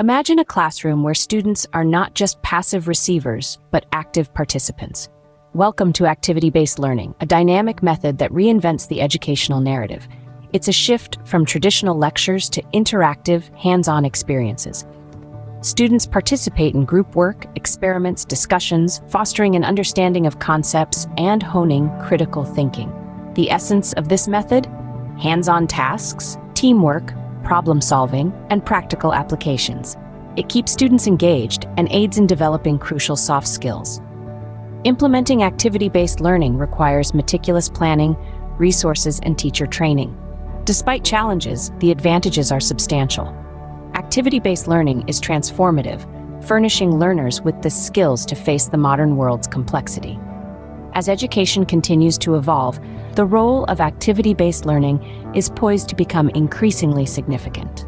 Imagine a classroom where students are not just passive receivers, but active participants. Welcome to activity-based learning, a dynamic method that reinvents the educational narrative. It's a shift from traditional lectures to interactive, hands-on experiences. Students participate in group work, experiments, discussions, fostering an understanding of concepts and honing critical thinking. The essence of this method? Hands-on tasks, teamwork, problem-solving, and practical applications. It keeps students engaged and aids in developing crucial soft skills. Implementing activity-based learning requires meticulous planning, resources, and teacher training. Despite challenges, the advantages are substantial. Activity-based learning is transformative, furnishing learners with the skills to face the modern world's complexity. As education continues to evolve, the role of activity-based learning is poised to become increasingly significant.